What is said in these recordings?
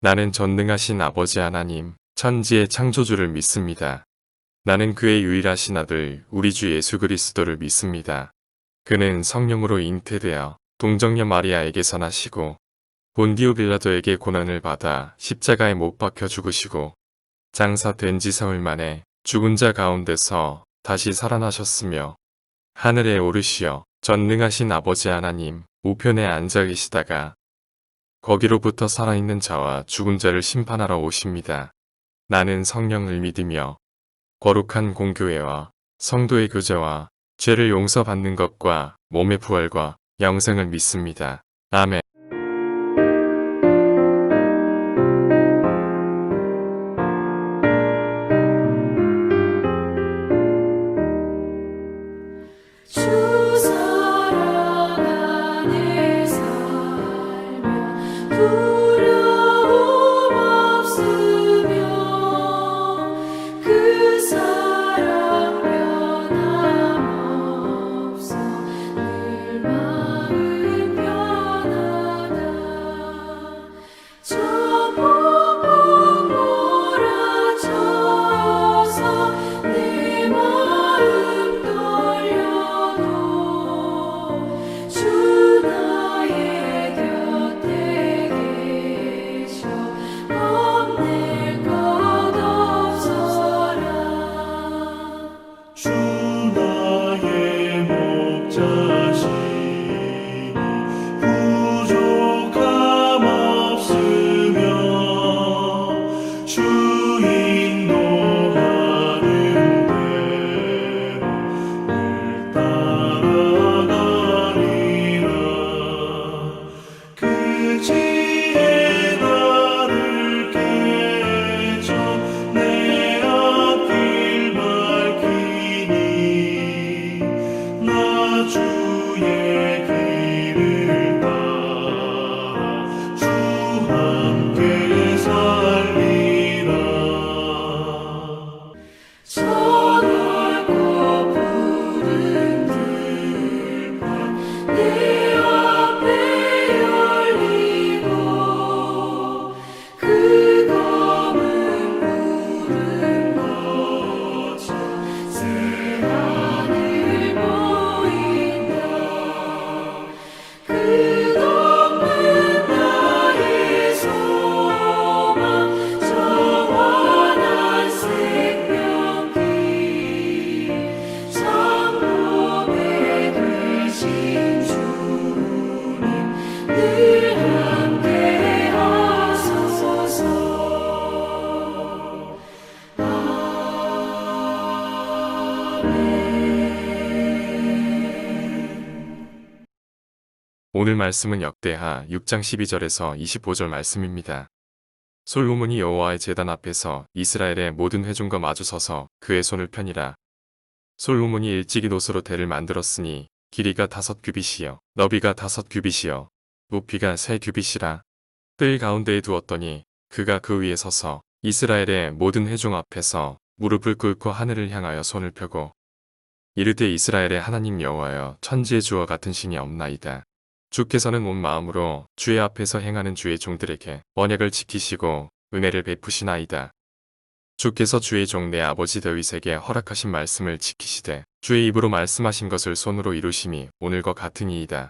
나는 전능하신 아버지 하나님, 천지의 창조주를 믿습니다. 나는 그의 유일하신 아들, 우리 주 예수 그리스도를 믿습니다. 그는 성령으로 잉태되어 동정녀 마리아에게서 나시고 본디오 빌라도에게 고난을 받아 십자가에 못 박혀 죽으시고 장사된 지 사흘 만에 죽은 자 가운데서 다시 살아나셨으며 하늘에 오르시어 전능하신 아버지 하나님 우편에 앉아 계시다가 거기로부터 살아있는 자와 죽은 자를 심판하러 오십니다. 나는 성령을 믿으며 거룩한 공교회와 성도의 교제와 죄를 용서받는 것과 몸의 부활과 영생을 믿습니다. 아멘. 주 사랑 안에 살면 두려움 없으며 그 사랑 변함없어 늘 마음 편하다. 저 폭풍 몰아쳐서 내 마음 떨려도 주 나의 곁에 계셔 겁낼 것 없어라. 주 나의 목자시니 부족함 없으며 주 인도하는 대로 늘 따라가리라. 그 지혜 나를 깨쳐 내 앞길 밝히니 나 주의 길을 따라 주 함께 살리라. 저 넓고 푸른 들판 내 앞에 열리고 그 검은 구름 거쳐 새 하늘 보인다. 끝없는 나의 소망 저 환한 생명길 참복에 되신 주님 늘 함께 하소서. 오늘 말씀은 역대하 6장 12절에서 25절 말씀입니다. 솔로몬이 여호와의 제단 앞에서 이스라엘의 모든 회중과 마주서서 그의 손을 펴니라. 솔로몬이 일찍이 노소로 대를 만들었으니 길이가 5규빗이요 너비가 5규빗이요 높이가 3규빗이라. 뜰 가운데에 두었더니 그가 그 위에 서서 이스라엘의 모든 회중 앞에서 무릎을 꿇고 하늘을 향하여 손을 펴고 이르되 이스라엘의 하나님 여호와여 천지의 주와 같은 신이 없나이다. 주께서는 온 마음으로 주의 앞에서 행하는 주의 종들에게 언약을 지키시고 은혜를 베푸시나이다. 주께서 주의 종 내 아버지 다윗에게 허락하신 말씀을 지키시되 주의 입으로 말씀하신 것을 손으로 이루심이 오늘과 같으니이다.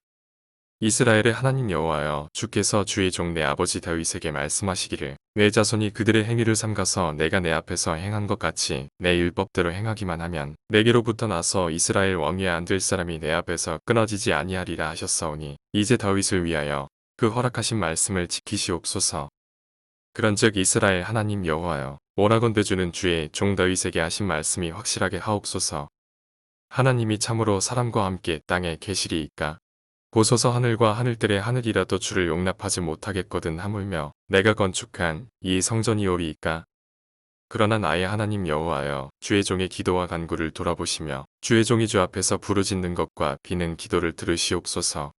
이스라엘의 하나님 여호와여 주께서 주의 종 내 아버지 다윗에게 말씀하시기를 내 자손이 그들의 행위를 삼가서 내가 내 앞에서 행한 것 같이 내 율법대로 행하기만 하면 내게로부터 나서 이스라엘 왕위에 앉을 사람이 내 앞에서 끊어지지 아니하리라 하셨사오니 이제 다윗을 위하여 그 허락하신 말씀을 지키시옵소서. 그런즉 이스라엘 하나님 여호와여 원하건대 주는 주의 종 다윗에게 하신 말씀이 확실하게 하옵소서. 하나님이 참으로 사람과 함께 땅에 계시리이까. 보소서 하늘과 하늘들의 하늘이라도 주를 용납하지 못하겠거든 하물며 내가 건축한 이 성전이오리이까. 그러나 나의 하나님 여호와여 주의 종의 기도와 간구를 돌아보시며 주의 종이 주 앞에서 부르짖는 것과 비는 기도를 들으시옵소서.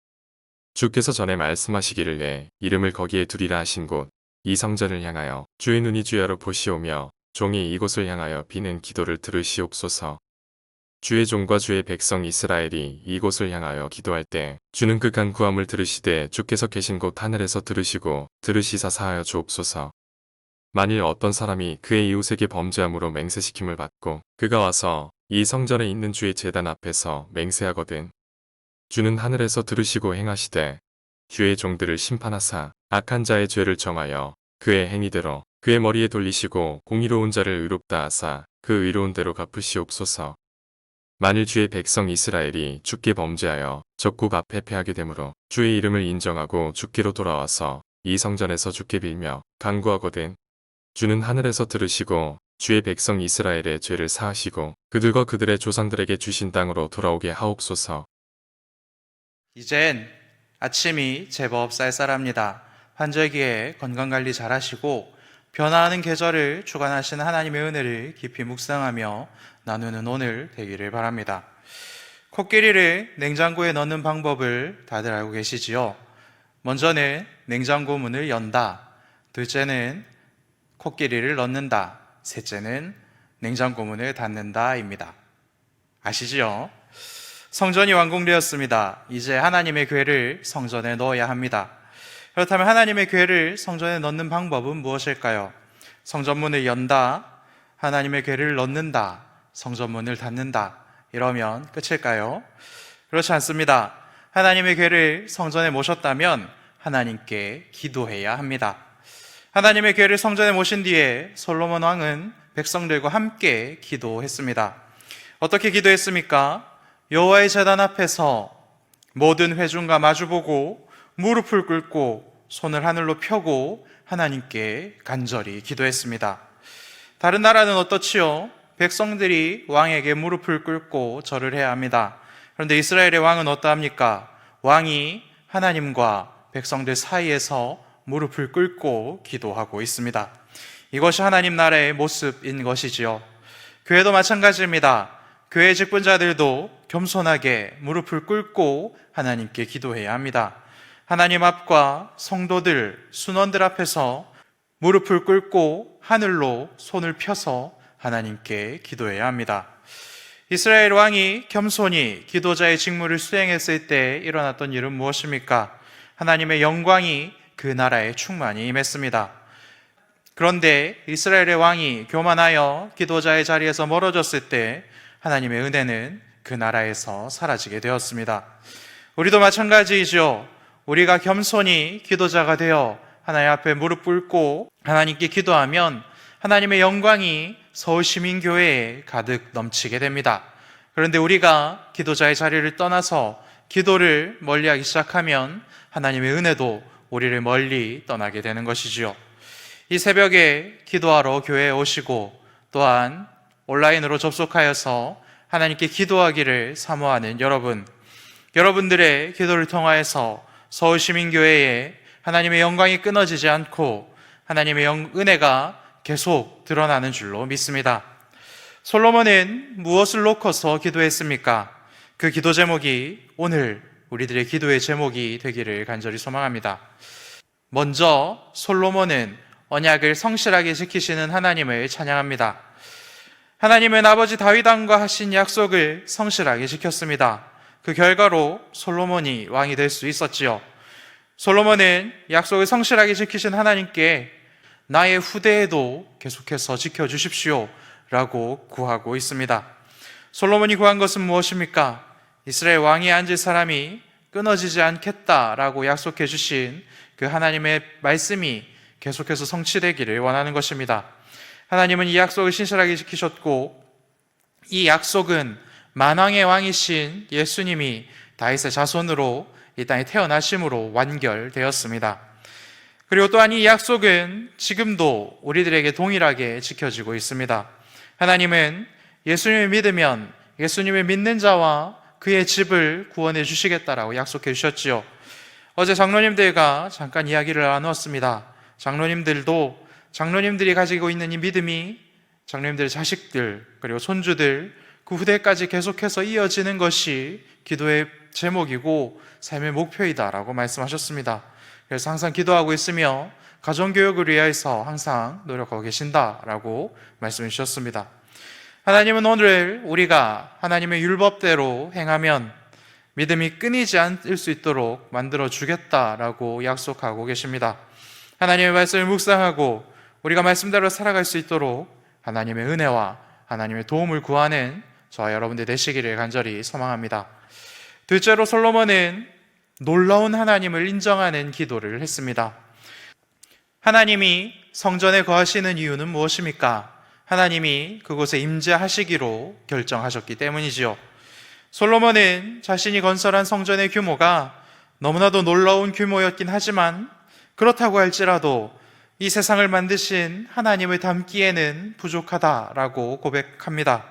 주께서 전에 말씀하시기를 내 이름을 거기에 두리라 하신 곳 이 성전을 향하여 주의 눈이 주야로 보시오며 종이 이곳을 향하여 비는 기도를 들으시옵소서. 주의 종과 주의 백성 이스라엘이 이곳을 향하여 기도할 때 주는 그 간구함을 들으시되 주께서 계신 곳 하늘에서 들으시고 들으시사 사하여 주옵소서. 만일 어떤 사람이 그의 이웃에게 범죄함으로 맹세시킴을 받고 그가 와서 이 성전에 있는 주의 제단 앞에서 맹세하거든 주는 하늘에서 들으시고 행하시되 주의 종들을 심판하사 악한 자의 죄를 정하여 그의 행위대로 그의 머리에 돌리시고 공의로운 자를 의롭다 하사 그 의로운 대로 갚으시옵소서. 만일 주의 백성 이스라엘이 주께 범죄하여 적국 앞에 패하게 되므로 주의 이름을 인정하고 주께로 돌아와서 이 성전에서 주께 빌며 간구하거든 주는 하늘에서 들으시고 주의 백성 이스라엘의 죄를 사하시고 그들과 그들의 조상들에게 주신 땅으로 돌아오게 하옵소서. 이젠 아침이 제법 쌀쌀합니다. 환절기에 건강관리 잘 하시고 변화하는 계절을 주관하시는 하나님의 은혜를 깊이 묵상하며 나누는 오늘 되기를 바랍니다. 코끼리를 냉장고에 넣는 방법을 다들 알고 계시지요? 먼저는 냉장고 문을 연다. 둘째는 코끼리를 넣는다. 셋째는 냉장고 문을 닫는다입니다. 아시지요? 성전이 완공되었습니다. 이제 하나님의 궤를 성전에 넣어야 합니다. 그렇다면 하나님의 궤를 성전에 넣는 방법은 무엇일까요? 성전문을 연다, 하나님의 궤를 넣는다, 성전문을 닫는다. 이러면 끝일까요? 그렇지 않습니다. 하나님의 궤를 성전에 모셨다면 하나님께 기도해야 합니다. 하나님의 궤를 성전에 모신 뒤에 솔로몬 왕은 백성들과 함께 기도했습니다. 어떻게 기도했습니까? 여호와의 제단 앞에서 모든 회중과 마주보고 무릎을 꿇고 손을 하늘로 펴고 하나님께 간절히 기도했습니다. 다른 나라는 어떻지요? 백성들이 왕에게 무릎을 꿇고 절을 해야 합니다. 그런데 이스라엘의 왕은 어떠합니까? 왕이 하나님과 백성들 사이에서 무릎을 꿇고 기도하고 있습니다. 이것이 하나님 나라의 모습인 것이지요. 교회도 마찬가지입니다. 교회 직분자들도 겸손하게 무릎을 꿇고 하나님께 기도해야 합니다. 하나님 앞과 성도들, 순원들 앞에서 무릎을 꿇고 하늘로 손을 펴서 하나님께 기도해야 합니다. 이스라엘 왕이 겸손히 기도자의 직무를 수행했을 때 일어났던 일은 무엇입니까? 하나님의 영광이 그 나라에 충만히 임했습니다. 그런데 이스라엘의 왕이 교만하여 기도자의 자리에서 멀어졌을 때 하나님의 은혜는 그 나라에서 사라지게 되었습니다. 우리도 마찬가지이죠. 우리가 겸손히 기도자가 되어 하나님 앞에 무릎 꿇고 하나님께 기도하면 하나님의 영광이 서울시민교회에 가득 넘치게 됩니다. 그런데 우리가 기도자의 자리를 떠나서 기도를 멀리하기 시작하면 하나님의 은혜도 우리를 멀리 떠나게 되는 것이지요. 이 새벽에 기도하러 교회에 오시고 또한 온라인으로 접속하여서 하나님께 기도하기를 사모하는 여러분들의 기도를 통하여서 서울시민교회에 하나님의 영광이 끊어지지 않고 하나님의 은혜가 계속 드러나는 줄로 믿습니다. 솔로몬은 무엇을 놓고서 기도했습니까? 그 기도 제목이 오늘 우리들의 기도의 제목이 되기를 간절히 소망합니다. 먼저 솔로몬은 언약을 성실하게 지키시는 하나님을 찬양합니다. 하나님은 아버지 다윗 왕과 하신 약속을 성실하게 지켰습니다. 그 결과로 솔로몬이 왕이 될 수 있었지요. 솔로몬은 약속을 성실하게 지키신 하나님께 나의 후대에도 계속해서 지켜주십시오 라고 구하고 있습니다. 솔로몬이 구한 것은 무엇입니까? 이스라엘 왕이 앉을 사람이 끊어지지 않겠다라고 약속해 주신 그 하나님의 말씀이 계속해서 성취되기를 원하는 것입니다. 하나님은 이 약속을 신실하게 지키셨고 이 약속은 만왕의 왕이신 예수님이 다윗의 자손으로 이 땅에 태어나심으로 완결되었습니다. 그리고 또한 이 약속은 지금도 우리들에게 동일하게 지켜지고 있습니다. 하나님은 예수님을 믿으면 예수님을 믿는 자와 그의 집을 구원해 주시겠다라고 약속해 주셨지요. 어제 장로님들과 잠깐 이야기를 나누었습니다. 장로님들이 가지고 있는 이 믿음이 장로님들의 자식들 그리고 손주들 그 후대까지 계속해서 이어지는 것이 기도의 제목이고 삶의 목표이다라고 말씀하셨습니다. 그래서 항상 기도하고 있으며 가정교육을 위해서 항상 노력하고 계신다라고 말씀해 주셨습니다. 하나님은 오늘 우리가 하나님의 율법대로 행하면 믿음이 끊이지 않을 수 있도록 만들어 주겠다라고 약속하고 계십니다. 하나님의 말씀을 묵상하고 우리가 말씀대로 살아갈 수 있도록 하나님의 은혜와 하나님의 도움을 구하는 저와 여러분들 되시기를 간절히 소망합니다. 둘째로 솔로몬은 놀라운 하나님을 인정하는 기도를 했습니다. 하나님이 성전에 거하시는 이유는 무엇입니까? 하나님이 그곳에 임재하시기로 결정하셨기 때문이지요. 솔로몬은 자신이 건설한 성전의 규모가 너무나도 놀라운 규모였긴 하지만 그렇다고 할지라도 이 세상을 만드신 하나님을 닮기에는 부족하다라고 고백합니다.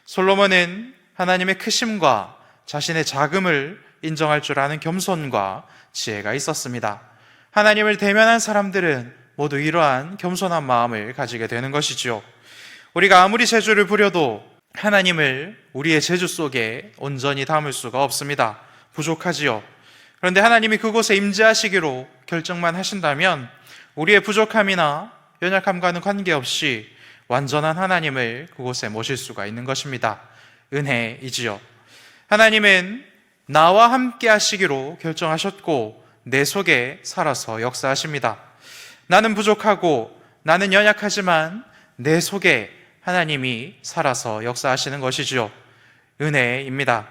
솔로몬은 하나님의 크심과 자신의 작음을 인정할 줄 아는 겸손과 지혜가 있었습니다. 하나님을 대면한 사람들은 모두 이러한 겸손한 마음을 가지게 되는 것이죠. 우리가 아무리 재주를 부려도 하나님을 우리의 재주 속에 온전히 담을 수가 없습니다. 부족하지요. 그런데 하나님이 그곳에 임재하시기로 결정만 하신다면 우리의 부족함이나 연약함과는 관계없이 완전한 하나님을 그곳에 모실 수가 있는 것입니다. 은혜이지요. 하나님은 나와 함께 하시기로 결정하셨고 내 속에 살아서 역사하십니다. 나는 부족하고 나는 연약하지만 내 속에 하나님이 살아서 역사하시는 것이지요. 은혜입니다.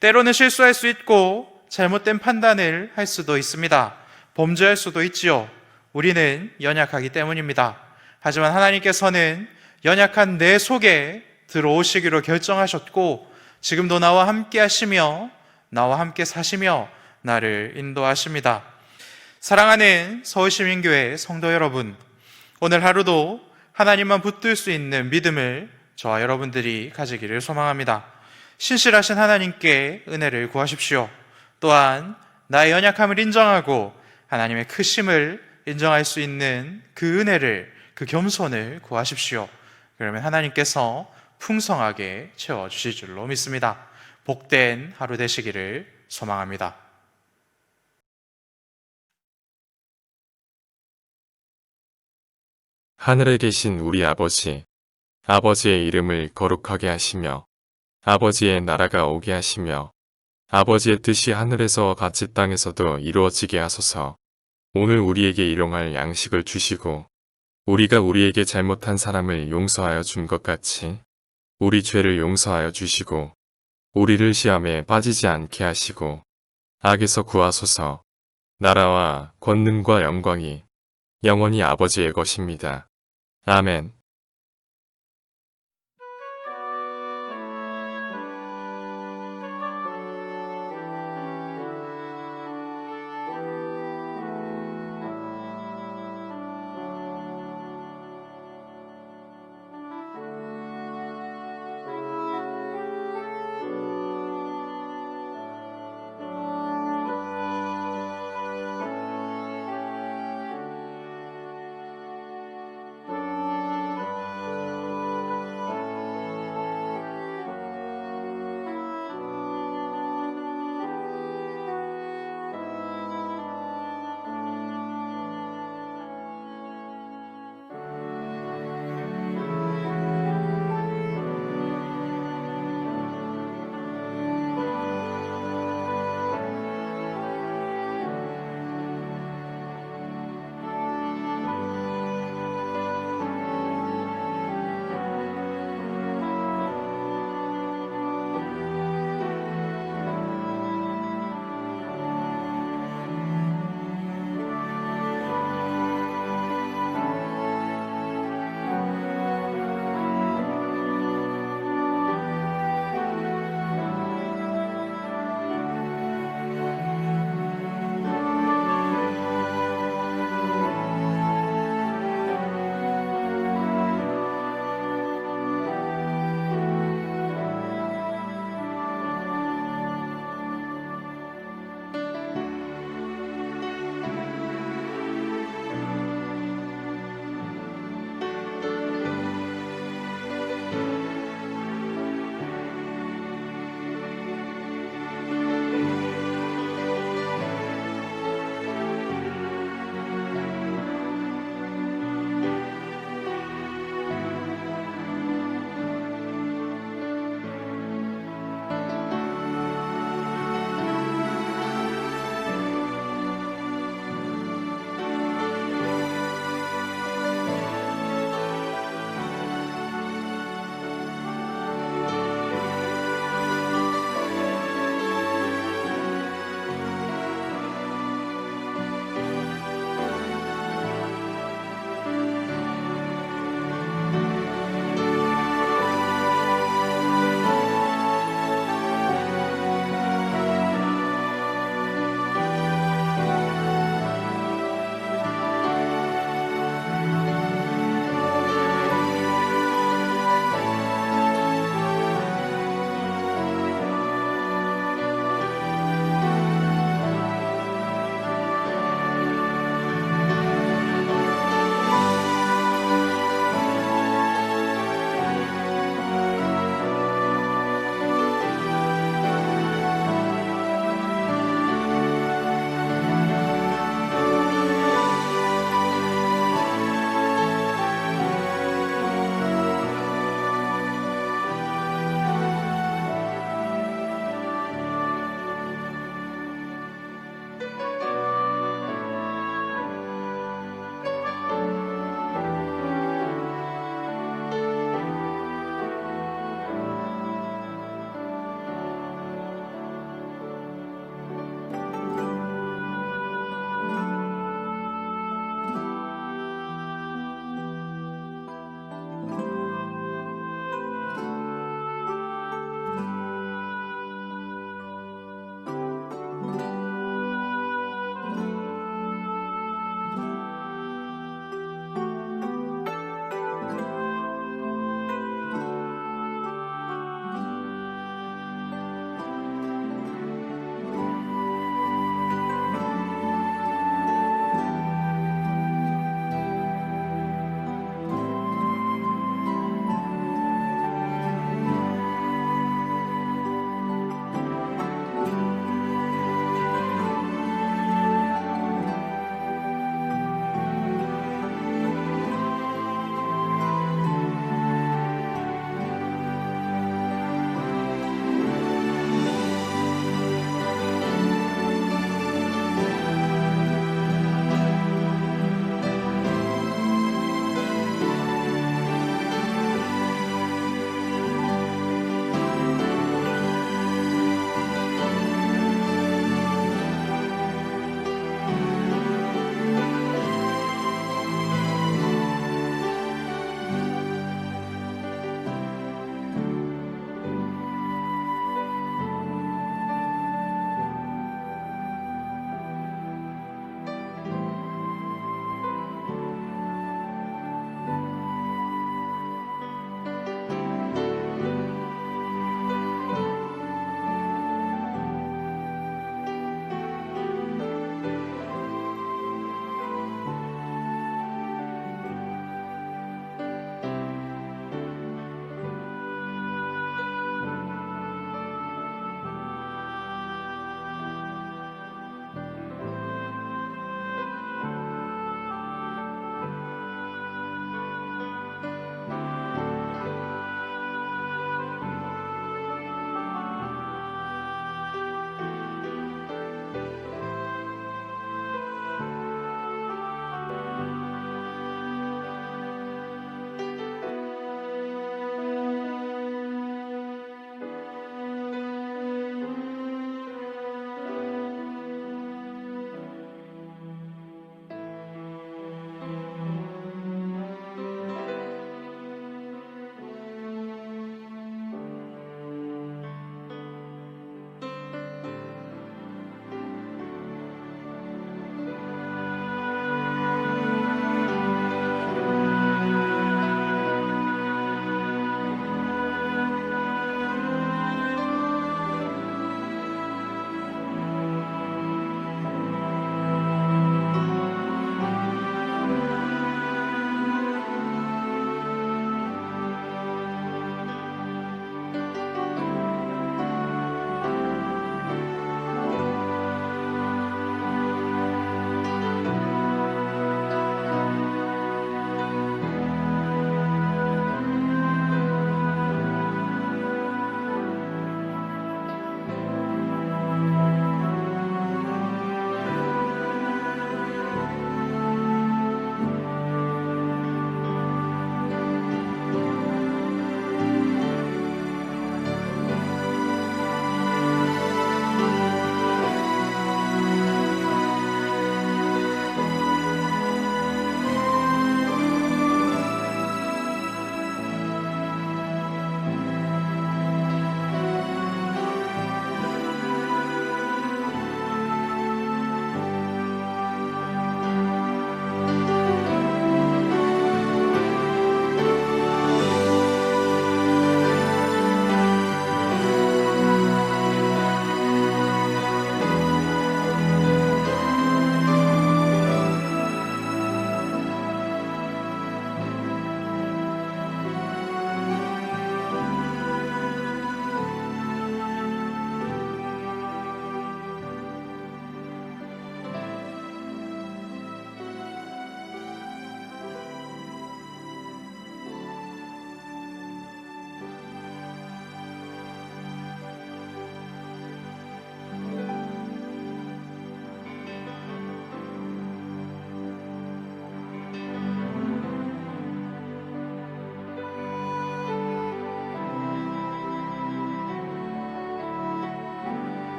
때로는 실수할 수 있고 잘못된 판단을 할 수도 있습니다. 범죄할 수도 있지요. 우리는 연약하기 때문입니다. 하지만 하나님께서는 연약한 내 속에 들어오시기로 결정하셨고 지금도 나와 함께 하시며 나와 함께 사시며 나를 인도하십니다. 사랑하는 서울시민교회 성도 여러분, 오늘 하루도 하나님만 붙들 수 있는 믿음을 저와 여러분들이 가지기를 소망합니다. 신실하신 하나님께 은혜를 구하십시오. 또한 나의 연약함을 인정하고 하나님의 크심을 인정할 수 있는 그 은혜를, 그 겸손을 구하십시오. 그러면 하나님께서 풍성하게 채워주실 줄로 믿습니다. 복된 하루 되시기를 소망합니다. 하늘에 계신 우리 아버지, 아버지의 이름을 거룩하게 하시며 아버지의 나라가 오게 하시며 아버지의 뜻이 하늘에서 같이 땅에서도 이루어지게 하소서. 오늘 우리에게 일용할 양식을 주시고 우리가 우리에게 잘못한 사람을 용서하여 준 것 같이 우리 죄를 용서하여 주시고 우리를 시험에 빠지지 않게 하시고 악에서 구하소서. 나라와 권능과 영광이 영원히 아버지의 것입니다. 아멘.